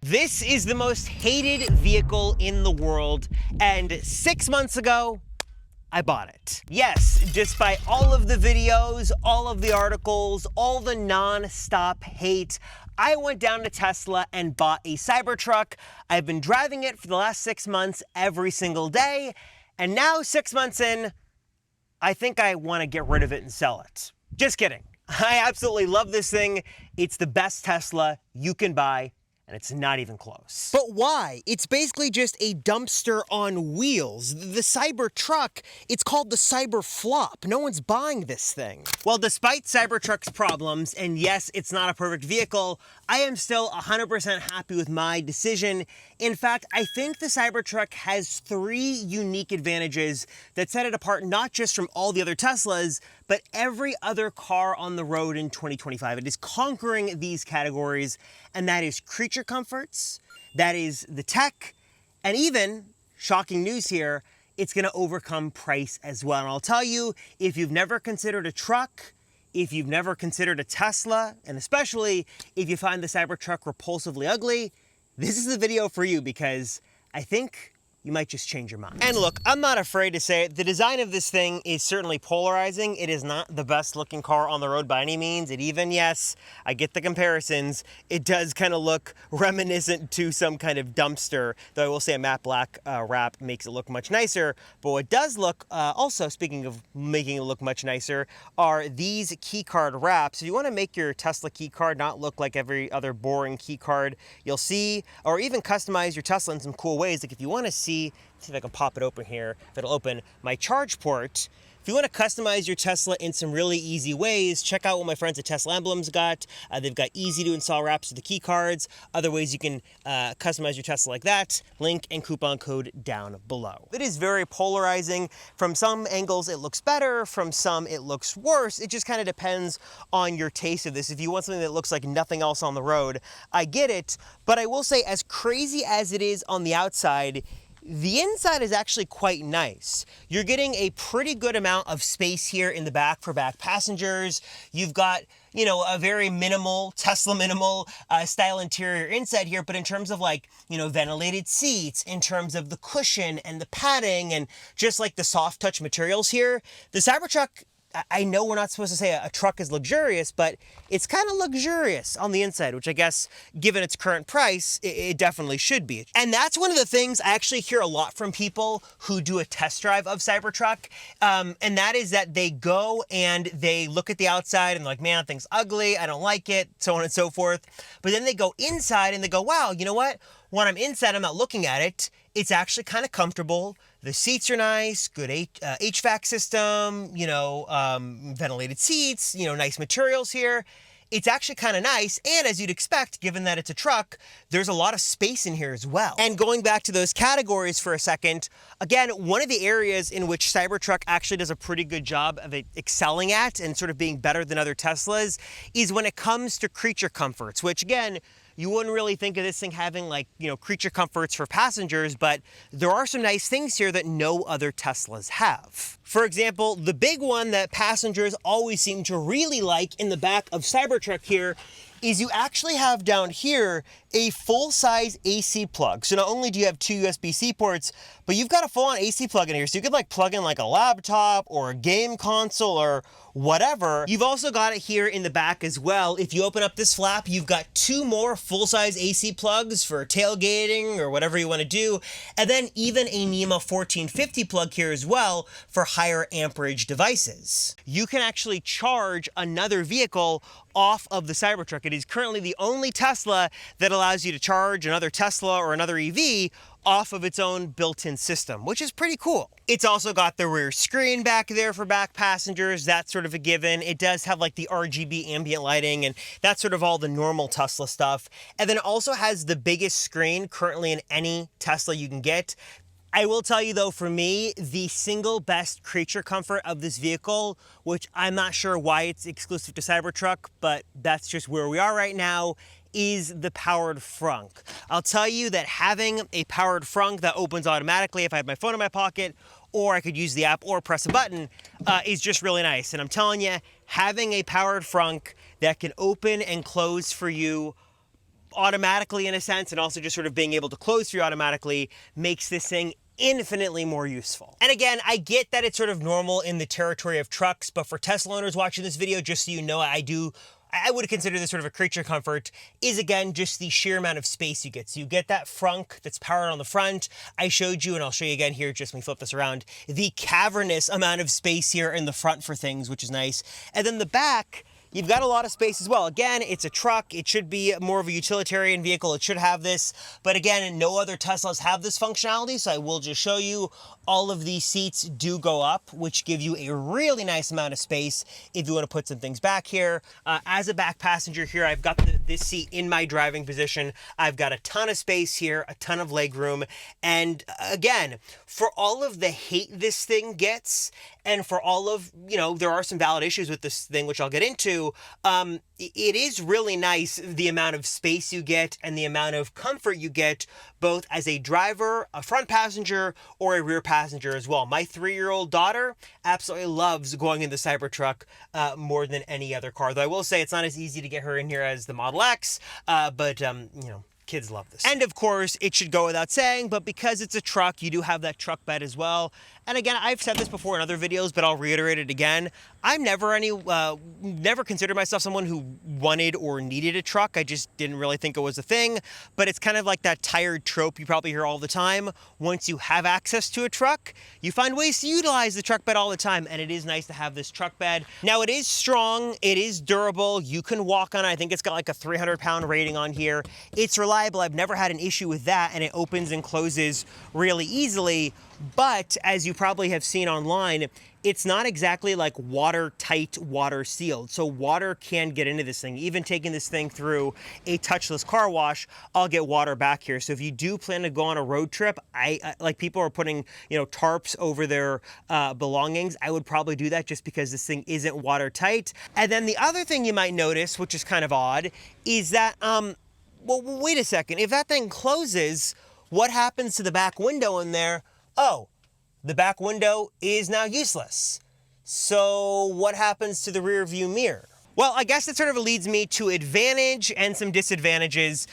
This is the most hated vehicle in the world, and 6 months ago, I bought it. Yes, despite all of the videos, all of the articles, all the non-stop hate, I went down to Tesla and bought a Cybertruck. I've been driving it for the last 6 months every single day, and now 6 months in, I think I want to get rid of it and sell it. Just kidding. I absolutely love this thing. It's the best Tesla you can buy, and it's not even close. But why? It's basically just a dumpster on wheels. The Cybertruck, it's called the Cyberflop. No one's buying this thing. Well, despite Cybertruck's problems, and yes, it's not a perfect vehicle, I am still 100% happy with my decision. In fact, I think the Cybertruck has 3 unique advantages that set it apart not just from all the other Teslas, but every other car on the road in 2025. It is conquering these categories, and that is creature comforts, that is the tech, and even, shocking news here, it's gonna overcome price as well. And I'll tell you, if you've never considered a truck, if you've never considered a Tesla, and especially if you find the Cybertruck repulsively ugly, this is the video for you, because I think you might just change your mind. And look, I'm not afraid to say it, the design of this thing is certainly polarizing. It is not the best looking car on the road by any means. It even, yes, I get the comparisons, it does kind of look reminiscent to some kind of dumpster, though I will say a matte black wrap makes it look much nicer. But what does look, also speaking of making it look much nicer, are these keycard wraps. If you want to make your Tesla keycard not look like every other boring keycard you'll see, or even customize your Tesla in some cool ways, like if you want to see if I can pop it open here, if it'll open my charge port. If you want to customize your Tesla in some really easy ways, check out what my friends at Tesla Emblems got. They've got easy to install wraps for the key cards. Other ways you can customize your Tesla like that. Link and coupon code down below. It is very polarizing. From some angles it looks better, from some it looks worse. It just kind of depends on your taste of this. If you want something that looks like nothing else on the road, I get it. But I will say, as crazy as it is on the outside, the inside is actually quite nice. You're getting a pretty good amount of space here in the back for back passengers. You've got, you know, a very minimal, Tesla minimal style interior inside here, but in terms of like, you know, ventilated seats, in terms of the cushion and the padding and just like the soft touch materials here, the Cybertruck, I know we're not supposed to say a truck is luxurious, but it's kind of luxurious on the inside, which I guess, given its current price, it definitely should be. And that's one of the things I actually hear a lot from people who do a test drive of Cybertruck, and that is that they go and they look at the outside and like, man, that thing's ugly, I don't like it, so on and so forth. But then they go inside and they go, wow, you know what? When I'm inside, I'm not looking at it. It's actually kind of comfortable. The seats are nice, good HVAC system, you know, ventilated seats, you know, nice materials here. It's actually kind of nice, and as you'd expect, given that it's a truck, there's a lot of space in here as well. And going back to those categories for a second, again, one of the areas in which Cybertruck actually does a pretty good job of excelling at and sort of being better than other Teslas is when it comes to creature comforts, which again, you wouldn't really think of this thing having like, you know, creature comforts for passengers, but there are some nice things here that no other Teslas have. For example, the big one that passengers always seem to really like in the back of Cybertruck here is you actually have down here a full-size AC plug. So not only do you have 2 USB-C ports, but you've got a full-on AC plug in here. So you could like plug in like a laptop or a game console or whatever. You've also got it here in the back as well. If you open up this flap, you've got 2 more full-size AC plugs for tailgating or whatever you want to do. And then even a NEMA 1450 plug here as well for higher amperage devices. You can actually charge another vehicle off of the Cybertruck. It is currently the only Tesla that allows you to charge another Tesla or another EV off of its own built-in system, which is pretty cool. It's also got the rear screen back there for back passengers. That's sort of a given. It does have like the RGB ambient lighting, and that's sort of all the normal Tesla stuff. And then it also has the biggest screen currently in any Tesla you can get. I will tell you though, for me, the single best creature comfort of this vehicle, which I'm not sure why it's exclusive to Cybertruck, but that's just where we are right now, is the powered frunk. I'll tell you that having a powered frunk that opens automatically if I have my phone in my pocket, or I could use the app or press a button, is just really nice. And I'm telling you, having a powered frunk that can open and close for you automatically in a sense, and also just sort of being able to close for you automatically makes this thing infinitely more useful. And again, I get that it's sort of normal in the territory of trucks, but for Tesla owners watching this video, just so you know, I would consider this sort of a creature comfort, is again just the sheer amount of space you get. So you get that frunk that's powered on the front. I showed you, and I'll show you again here, just let me flip this around, the cavernous amount of space here in the front for things, which is nice. And then the back, you've got a lot of space as well. Again, it's a truck. It should be more of a utilitarian vehicle. It should have this. But again, no other Teslas have this functionality, so I will just show you. All of these seats do go up, which give you a really nice amount of space if you want to put some things back here. As a back passenger here, I've got this seat in my driving position. I've got a ton of space here, a ton of leg room. And again, for all of the hate this thing gets, and for all of, there are some valid issues with this thing, which I'll get into, it is really nice the amount of space you get and the amount of comfort you get, both as a driver, a front passenger, or a rear passenger as well. My 3-year-old daughter absolutely loves going in the Cybertruck more than any other car. Though I will say it's not as easy to get her in here as the Model X, but kids love this. And of course, it should go without saying, but because it's a truck, you do have that truck bed as well. And again, I've said this before in other videos, but I'll reiterate it again. I'm never considered myself someone who wanted or needed a truck. I just didn't really think it was a thing. But it's kind of like that tired trope you probably hear all the time. Once you have access to a truck, you find ways to utilize the truck bed all the time. And it is nice to have this truck bed. Now, it is strong. It is durable. You can walk on it. I think it's got like a 300-pound rating on here. It's reliable. I've never had an issue with that. And it opens and closes really easily. But as you probably have seen online, it's not exactly like watertight, water sealed. So water can get into this thing. Even taking this thing through a touchless car wash, I'll get water back here. So if you do plan to go on a road trip, like people are putting, tarps over their belongings, I would probably do that just because this thing isn't watertight. And then the other thing you might notice, which is kind of odd, is that, well, wait a second. If that thing closes, what happens to the back window in there? Oh, the back window is now useless. So what happens to the rear view mirror? Well, I guess that sort of leads me to advantage and some disadvantages,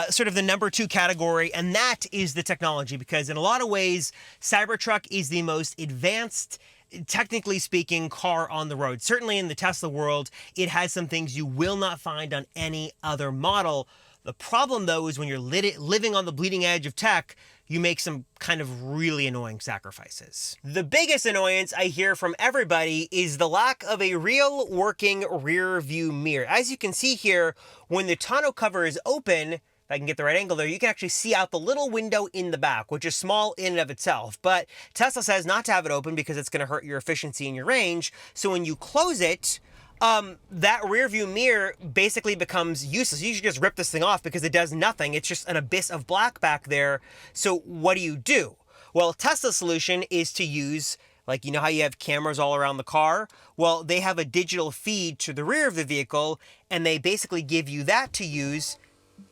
sort of the number 2 category, and that is the technology, because in a lot of ways, Cybertruck is the most advanced, technically speaking, car on the road. Certainly in the Tesla world, it has some things you will not find on any other model. The problem, though, is when you're living on the bleeding edge of tech, you make some kind of really annoying sacrifices. The biggest annoyance I hear from everybody is the lack of a real working rear view mirror. As you can see here, when the tonneau cover is open, if I can get the right angle there, you can actually see out the little window in the back, which is small in and of itself. But Tesla says not to have it open because it's going to hurt your efficiency and your range. So when you close it, that rear view mirror basically becomes useless. You should just rip this thing off because it does nothing. It's just an abyss of black back there. So what do? Well, Tesla's solution is to use, like, how you have cameras all around the car? Well, they have a digital feed to the rear of the vehicle, and they basically give you that to use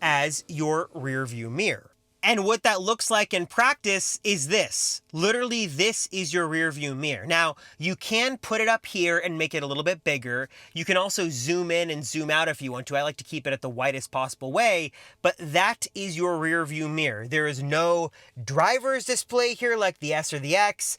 as your rear view mirror. And what that looks like in practice is this. Literally, this is your rear view mirror. Now, you can put it up here and make it a little bit bigger. You can also zoom in and zoom out if you want to. I like to keep it at the widest possible way, but that is your rear view mirror. There is no driver's display here like the S or the X.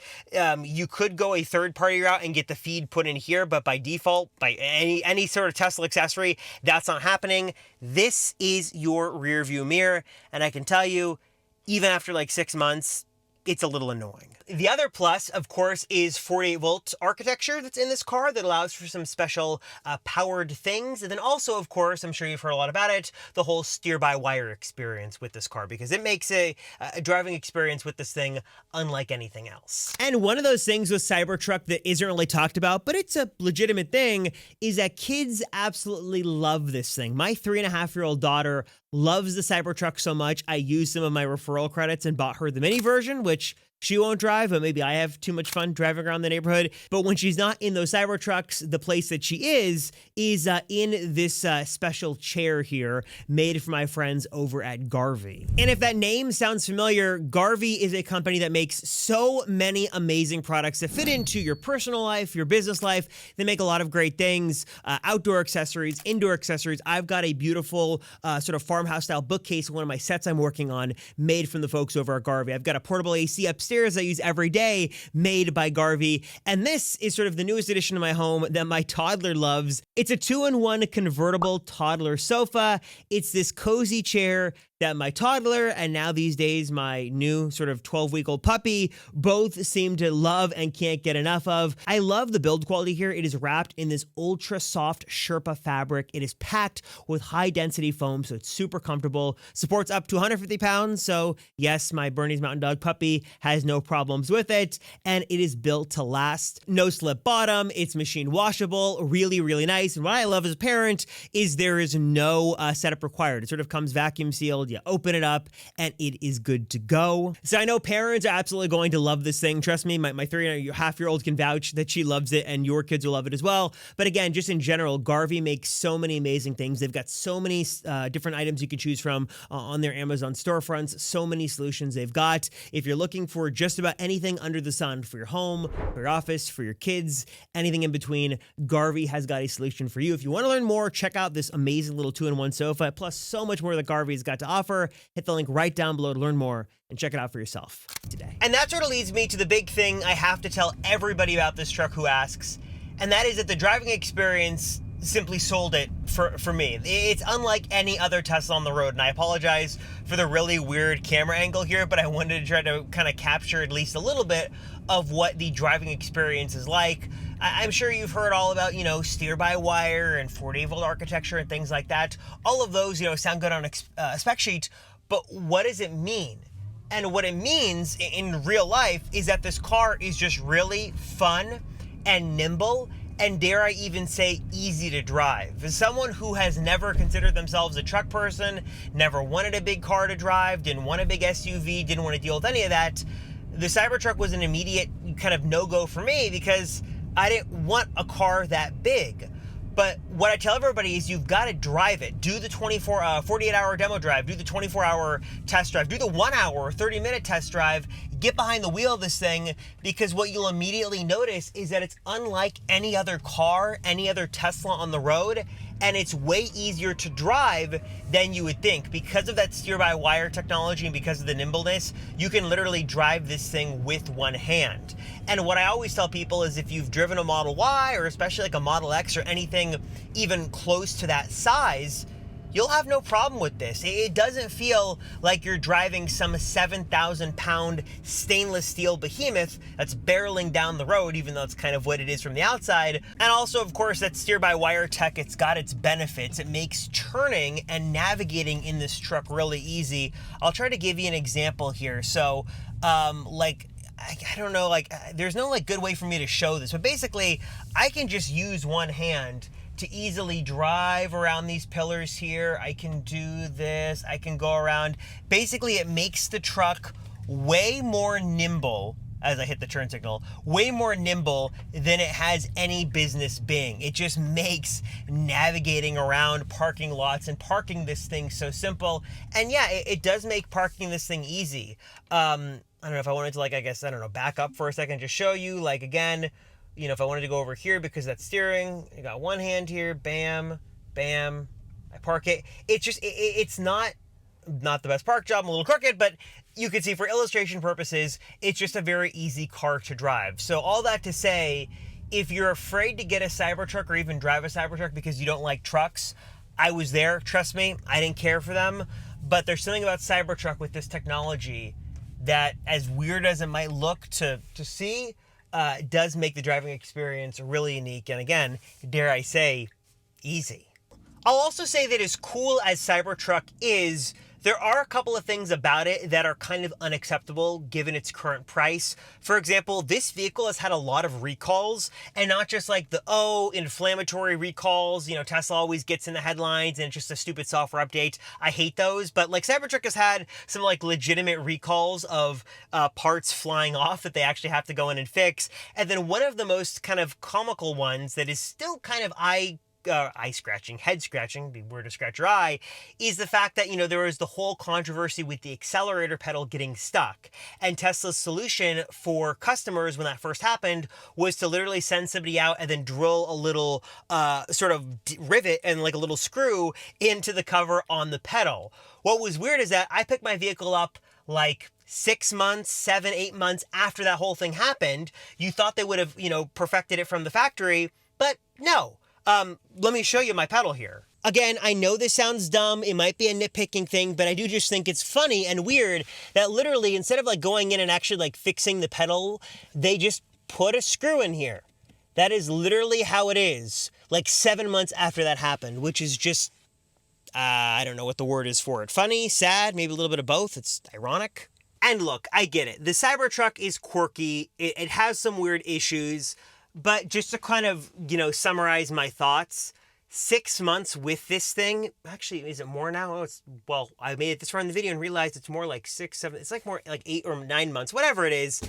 You could go a third-party route and get the feed put in here, but by default, by any sort of Tesla accessory, that's not happening. This is your rear view mirror, and I can tell you, even after like 6 months, it's a little annoying. The other plus, of course, is 48-volt architecture that's in this car that allows for some special powered things. And then also, of course, I'm sure you've heard a lot about it, the whole steer-by-wire experience with this car, because it makes a driving experience with this thing unlike anything else. And one of those things with Cybertruck that isn't really talked about, but it's a legitimate thing, is that kids absolutely love this thing. My 3.5-year-old daughter loves the Cybertruck so much, I used some of my referral credits and bought her the mini version, which she won't drive, but maybe I have too much fun driving around the neighborhood. But when she's not in those Cybertrucks, the place that she is in this special chair here made for my friends over at Garvey. And if that name sounds familiar, Garvey is a company that makes so many amazing products that fit into your personal life, your business life. They make a lot of great things, outdoor accessories, indoor accessories. I've got a beautiful sort of farmhouse style bookcase, one of my sets I'm working on, made from the folks over at Garvey. I've got a portable AC upstairs I use every day, made by Garvey. And this is sort of the newest addition to my home that my toddler loves. It's a 2-in-1 convertible toddler sofa. It's this cozy chair that my toddler and now these days my new sort of 12-week-old puppy both seem to love and can't get enough of. I love the build quality here. It is wrapped in this ultra soft Sherpa fabric. It is packed with high density foam, so it's super comfortable. Supports up to 150 pounds, so yes, my Bernese Mountain Dog puppy has no problems with it, and it is built to last. No slip bottom, it's machine washable, really, really nice. And what I love as a parent is there is no setup required. It sort of comes vacuum sealed. You open it up and it is good to go. So I know parents are absolutely going to love this thing. Trust me, my 3.5-year-old can vouch that she loves it, and your kids will love it as well. But again, just in general, Garvey makes so many amazing things. They've got so many different items you can choose from on their Amazon storefronts, so many solutions they've got. If you're looking for just about anything under the sun for your home, for your office, for your kids, anything in between, Garvey has got a solution for you. If you want to learn more, check out this amazing little 2-in-1 sofa, plus so much more that Garvey's got to offer. Hit the link right down below to learn more and check it out for yourself today. And that sort of leads me to the big thing I have to tell everybody about this truck who asks, and that is that the driving experience simply sold it for me. It's unlike any other Tesla on the road, and I apologize for the really weird camera angle here, but I wanted to try to kind of capture at least a little bit of what the driving experience is like. I'm sure you've heard all about, steer-by-wire and 48-volt architecture and things like that. All of those, sound good on a spec sheet, but what does it mean? And what it means in real life is that this car is just really fun and nimble, and dare I even say easy to drive. As someone who has never considered themselves a truck person, never wanted a big car to drive, didn't want a big SUV, didn't want to deal with any of that, the Cybertruck was an immediate kind of no-go for me because I didn't want a car that big. But what I tell everybody is you've got to drive it. Do the 48-hour demo drive. Do the 24-hour test drive. Do the 1-hour or 30-minute test drive. Get behind the wheel of this thing, because what you'll immediately notice is that it's unlike any other car, any other Tesla on the road, and it's way easier to drive than you would think. Because of that steer-by-wire technology and because of the nimbleness, you can literally drive this thing with one hand. And what I always tell people is if you've driven a Model Y, or especially like a Model X or anything even close to that size, you'll have no problem with this. It doesn't feel like you're driving some 7,000-pound stainless steel behemoth that's barreling down the road, even though it's kind of what it is from the outside. And also, of course, that steer-by-wire tech, it's got its benefits. It makes turning and navigating in this truck really easy. I'll try to give you an example here. So, I don't know, there's no good way for me to show this, but basically, I can just use one hand to easily drive around these pillars here. I can do this, I can go around. Basically, it makes the truck way more nimble, as I hit the turn signal, way more nimble than it has any business being. It just makes navigating around parking lots and parking this thing so simple. And yeah, it does make parking this thing easy. I don't know if I wanted to back up for a second, just show you, again, if I wanted to go over here because that's steering, I got one hand here, bam, bam, I park it. It's not the best park job, I'm a little crooked, but you can see for illustration purposes, it's just a very easy car to drive. So all that to say, if you're afraid to get a Cybertruck or even drive a Cybertruck because you don't like trucks, I was there, trust me, I didn't care for them, but there's something about Cybertruck with this technology that, as weird as it might look to see, does make the driving experience really unique, and again, dare I say, easy. I'll also say that as cool as Cybertruck is, There are a couple of things about it that are kind of unacceptable given its current price. For example, this vehicle has had a lot of recalls, and not just like the, inflammatory recalls. You know, Tesla always gets in the headlines and it's just a stupid software update. I hate those, but like Cybertruck has had some like legitimate recalls of parts flying off that they actually have to go in and fix. And then one of the most kind of comical ones that is still kind of head scratching, be word to scratch your eye, is the fact that, you know, there was the whole controversy with the accelerator pedal getting stuck. And Tesla's solution for customers when that first happened was to literally send somebody out and then drill a little sort of rivet and like a little screw into the cover on the pedal. What was weird is that I picked my vehicle up like 6 months, 7, 8 months after that whole thing happened. You thought they would have, you know, perfected it from the factory, but no. Let me show you my pedal here. Again, I know this sounds dumb, it might be a nitpicking thing, but I do just think it's funny and weird that literally instead of like going in and actually like fixing the pedal, they just put a screw in here. That is literally how it is, like 7 months after that happened, which is just, I don't know what the word is for it. Funny, sad, maybe a little bit of both. It's ironic. And look, I get it. The Cybertruck is quirky. It has some weird issues. But just to kind of, you know, summarize my thoughts, 6 months with this thing, actually, is it more now? I made it this far in the video and realized it's more like 6, 7, it's like more like 8 or 9 months, whatever it is.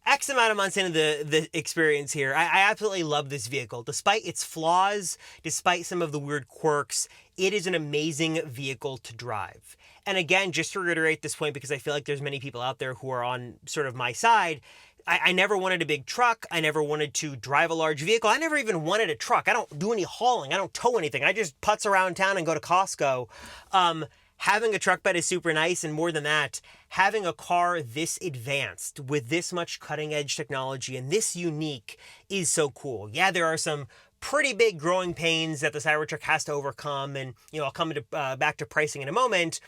X amount of months into the experience here. I absolutely love this vehicle. Despite its flaws, despite some of the weird quirks, it is an amazing vehicle to drive. And again, just to reiterate this point, because I feel like there's many people out there who are on sort of my side, I never wanted a big truck. I never wanted to drive a large vehicle. I never even wanted a truck. I don't do any hauling. I don't tow anything. I just putz around town and go to Costco. Having a truck bed is super nice, and more than that, having a car this advanced with this much cutting edge technology and this unique is so cool. Yeah, there are some pretty big growing pains that the Cybertruck has to overcome, and you know, I'll come back to pricing in a moment.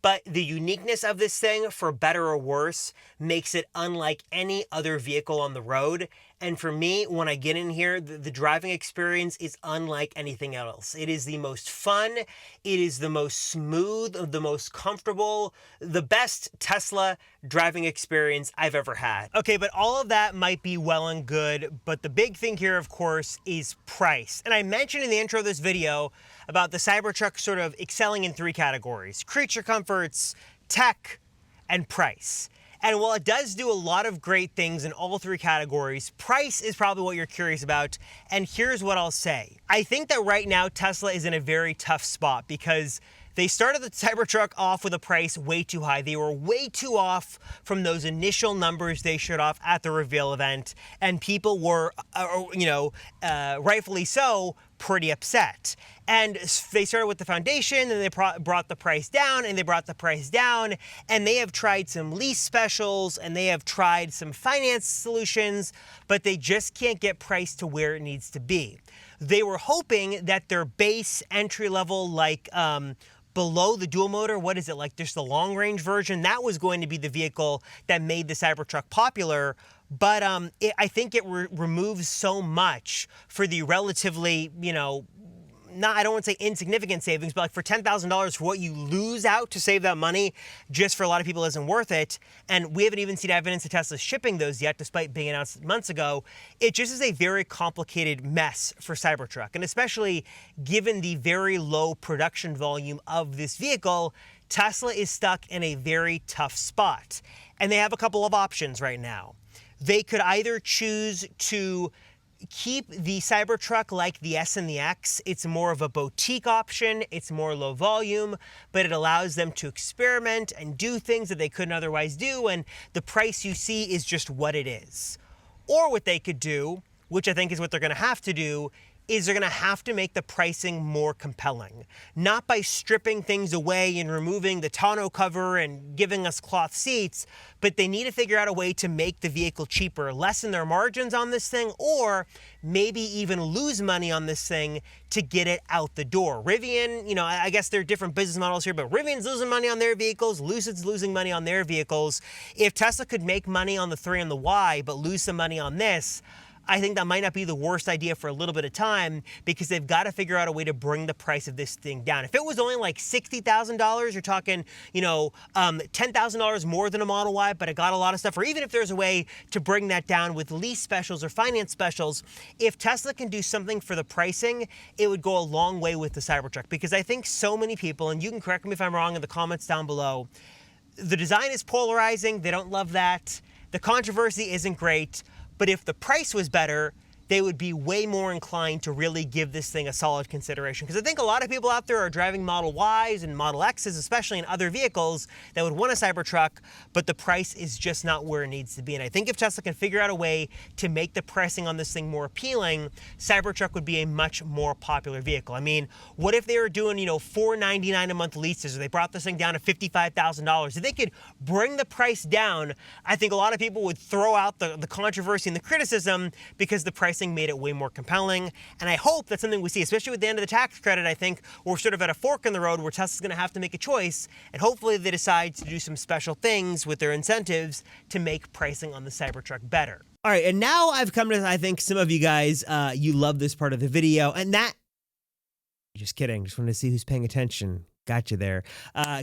But the uniqueness of this thing, for better or worse, makes it unlike any other vehicle on the road. And for me, when I get in here, the driving experience is unlike anything else. It is the most fun, it is the most smooth, the most comfortable, the best Tesla driving experience I've ever had. Okay, but all of that might be well and good, but the big thing here, of course, is price. And I mentioned in the intro of this video about the Cybertruck sort of excelling in 3 categories: creature comforts, tech, and price. And while it does do a lot of great things in all 3 categories, price is probably what you're curious about, and here's what I'll say. I think that right now Tesla is in a very tough spot because they started the Cybertruck off with a price way too high. They were way too off from those initial numbers they showed off at the reveal event, and people were, rightfully so, pretty upset. And they started with the foundation, and they brought the price down, and they brought the price down, and they have tried some lease specials, and they have tried some finance solutions, but they just can't get price to where it needs to be. They were hoping that their base entry level, like below the dual motor, what is it, like just the long range version, that was going to be the vehicle that made the Cybertruck popular. But I think it removes so much for the relatively, I don't want to say insignificant savings, but like for $10,000 for what you lose out to save that money, just for a lot of people isn't worth it. And we haven't even seen evidence of Tesla shipping those yet, despite being announced months ago. It just is a very complicated mess for Cybertruck. And especially given the very low production volume of this vehicle, Tesla is stuck in a very tough spot. And they have a couple of options right now. They could either choose to keep the Cybertruck like the S and the X. It's more of a boutique option, it's more low volume, but it allows them to experiment and do things that they couldn't otherwise do, and the price you see is just what it is. Or what they could do, which I think is what they're gonna have to do, is they're gonna have to make the pricing more compelling. Not by stripping things away and removing the tonneau cover and giving us cloth seats, but they need to figure out a way to make the vehicle cheaper, lessen their margins on this thing, or maybe even lose money on this thing to get it out the door. Rivian, I guess there are different business models here, but Rivian's losing money on their vehicles, Lucid's losing money on their vehicles. If Tesla could make money on the 3 and the Y, but lose some money on this, I think that might not be the worst idea for a little bit of time, because they've got to figure out a way to bring the price of this thing down. If it was only like $60,000, you're talking, $10,000 more than a Model Y, but it got a lot of stuff. Or even if there's a way to bring that down with lease specials or finance specials, if Tesla can do something for the pricing, it would go a long way with the Cybertruck. Because I think so many people, and you can correct me if I'm wrong in the comments down below, the design is polarizing. They don't love that. The controversy isn't great. But if the price was better, they would be way more inclined to really give this thing a solid consideration. Because I think a lot of people out there are driving Model Ys and Model Xs, especially in other vehicles, that would want a Cybertruck, but the price is just not where it needs to be. And I think if Tesla can figure out a way to make the pricing on this thing more appealing, Cybertruck would be a much more popular vehicle. I mean, what if they were doing, $499 a month leases, or they brought this thing down to $55,000? If they could bring the price down, I think a lot of people would throw out the controversy and the criticism, because the price made it way more compelling. And I hope that's something we see, especially with the end of the tax credit. I think we're sort of at a fork in the road where Tesla's going to have to make a choice, and hopefully they decide to do some special things with their incentives to make pricing on the Cybertruck better. All right, and now I've come to, I think some of you guys, you love this part of the video, and that, just kidding, just wanted to see who's paying attention. Gotcha there.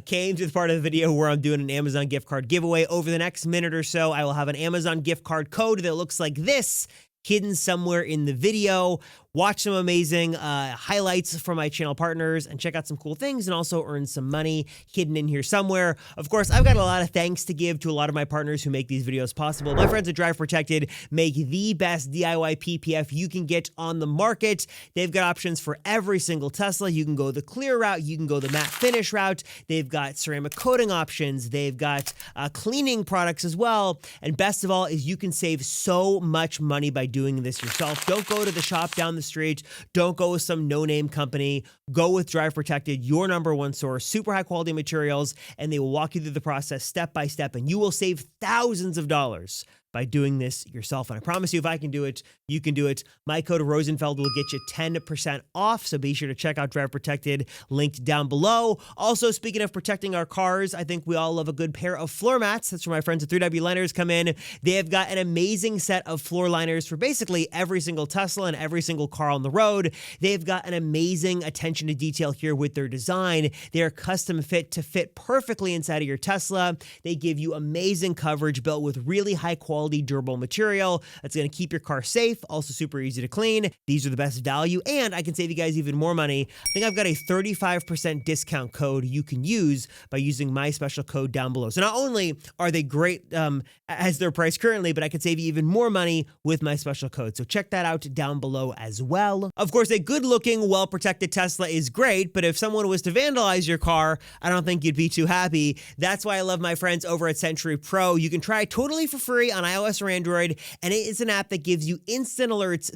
Came to the part of the video where I'm doing an Amazon gift card giveaway. Over the next minute or so, I will have an Amazon gift card code that looks like this, hidden somewhere in the video. Watch some amazing highlights from my channel partners and check out some cool things, and also earn some money hidden in here somewhere. Of course, I've got a lot of thanks to give to a lot of my partners who make these videos possible. My friends at Drive Protected make the best DIY PPF you can get on the market. They've got options for every single Tesla. You can go the clear route, you can go the matte finish route. They've got ceramic coating options. They've got cleaning products as well. And best of all is you can save so much money by doing this yourself. Don't go to the shop down the street. Don't go with some no-name company. Go with Drive Protected, your #1 source, super high quality materials, and they will walk you through the process step by step, and you will save thousands of dollars by doing this yourself. And I promise you, if I can do it, you can do it. My code Rosenfeld will get you 10% off, so be sure to check out Drive Protected, linked down below. Also, speaking of protecting our cars, I think we all love a good pair of floor mats. That's where my friends at 3W Liners come in. They have got an amazing set of floor liners for basically every single Tesla and every single car on the road. They've got an amazing attention to detail here with their design. They are custom fit to fit perfectly inside of your Tesla. They give you amazing coverage built with really high quality durable material that's going to keep your car safe, also super easy to clean. These are the best value, and I can save you guys even more money. I think I've got a 35% discount code you can use by using my special code down below. So not only are they great as their price currently, but I could save you even more money with my special code. So check that out down below as well. Of course, a good-looking, well-protected Tesla is great, but if someone was to vandalize your car, I don't think you'd be too happy. That's why I love my friends over at Sentry Pro. You can try it totally for free on iOS or Android, and it is an app that gives you instant alerts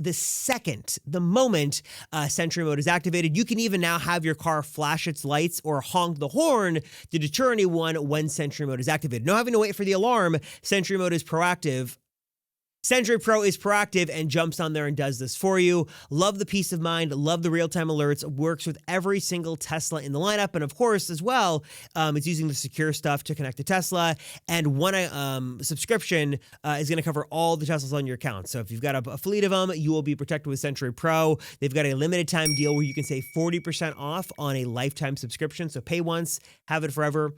the moment Sentry mode is activated. You can even now have your car flash its lights or honk the horn to deter anyone when Sentry mode is activated. No having to wait for the alarm. Sentry mode is proactive. Sentry Pro is proactive and jumps on there and does this for you. Love the peace of mind, love the real-time alerts, works with every single Tesla in the lineup, and of course, as well, it's using the secure stuff to connect to Tesla, and one subscription is going to cover all the Teslas on your account. So if you've got a fleet of them, you will be protected with Sentry Pro. They've got a limited time deal where you can save 40% off on a lifetime subscription, so pay once, have it forever.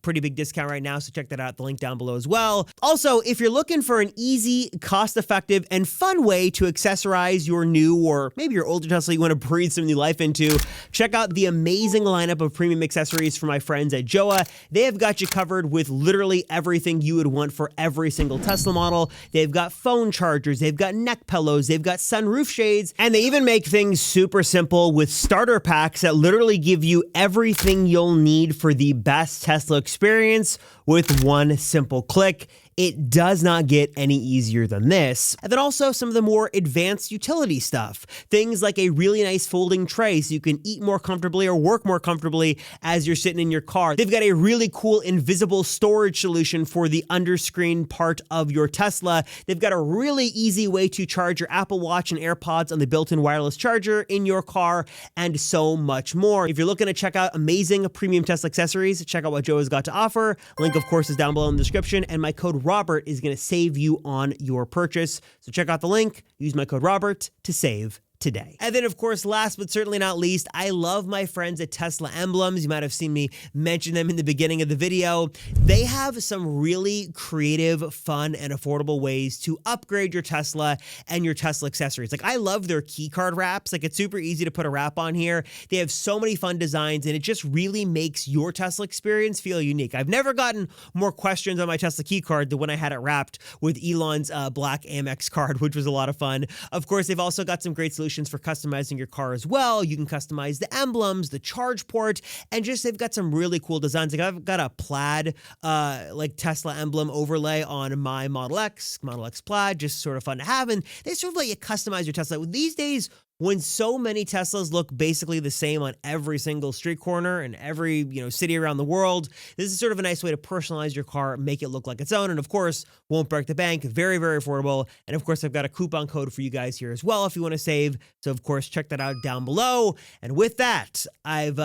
Pretty big discount right now, so check that out, the link down below as well. Also, if you're looking for an easy, cost-effective, and fun way to accessorize your new or maybe your older Tesla you want to breathe some new life into, check out the amazing lineup of premium accessories from my friends at Joa. They have got you covered with literally everything you would want for every single Tesla model. They've got phone chargers, they've got neck pillows, they've got sunroof shades, and they even make things super simple with starter packs that literally give you everything you'll need for the best Tesla experience with one simple click. It does not get any easier than this. And then also some of the more advanced utility stuff. Things like a really nice folding tray so you can eat more comfortably or work more comfortably as you're sitting in your car. They've got a really cool invisible storage solution for the underscreen part of your Tesla. They've got a really easy way to charge your Apple Watch and AirPods on the built-in wireless charger in your car, and so much more. If you're looking to check out amazing premium Tesla accessories, check out what Joe has got to offer. Link, of course, is down below in the description, and my code Robert is going to save you on your purchase. So check out the link, use my code Robert to save today. And then, of course, last but certainly not least, I love my friends at Tesla Emblems. You might have seen me mention them in the beginning of the video. They have some really creative, fun, and affordable ways to upgrade your Tesla and your Tesla accessories. Like, I love their key card wraps. Like, it's super easy to put a wrap on here. They have so many fun designs, and it just really makes your Tesla experience feel unique. I've never gotten more questions on my Tesla key card than when I had it wrapped with Elon's black Amex card, which was a lot of fun. Of course, they've also got some great solutions for customizing your car as well. You can customize the emblems, the charge port, and just they've got some really cool designs. Like, I've got a plaid like Tesla emblem overlay on my Model X plaid, just sort of fun to have. And they sort of let you customize your Tesla. These days, when so many Teslas look basically the same on every single street corner and every, city around the world, this is sort of a nice way to personalize your car, make it look like its own, and of course, won't break the bank. Very, very affordable. And of course, I've got a coupon code for you guys here as well if you want to save. So of course, check that out down below. And with that, I've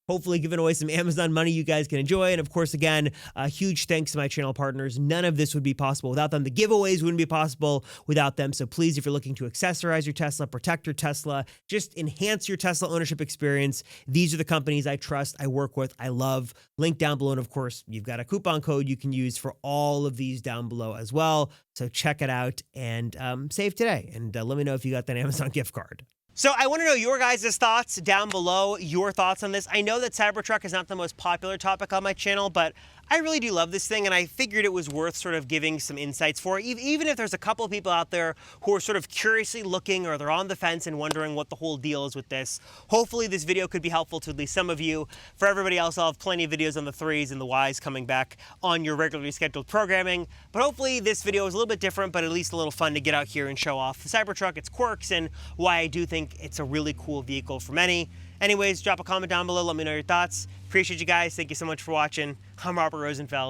hopefully giving away some Amazon money you guys can enjoy. And of course, again, a huge thanks to my channel partners. None of this would be possible without them. The giveaways wouldn't be possible without them. So please, if you're looking to accessorize your Tesla, protect your Tesla, just enhance your Tesla ownership experience, these are the companies I trust, I work with, I love. Link down below. And of course, you've got a coupon code you can use for all of these down below as well. So check it out and save today. And let me know if you got that Amazon gift card. So I want to know your guys' thoughts down below, your thoughts on this. I know that Cybertruck is not the most popular topic on my channel, but I really do love this thing, and I figured it was worth sort of giving some insights for, even if there's a couple of people out there who are sort of curiously looking or they're on the fence and wondering what the whole deal is with this. Hopefully this video could be helpful to at least some of you. For everybody else, I'll have plenty of videos on the 3s and the Ys coming back on your regularly scheduled programming. But hopefully this video is a little bit different, but at least a little fun to get out here and show off the Cybertruck, its quirks, and why I do think it's a really cool vehicle for many. Anyways, drop a comment down below. Let me know your thoughts. Appreciate you guys. Thank you so much for watching. I'm Robert Rosenfeld.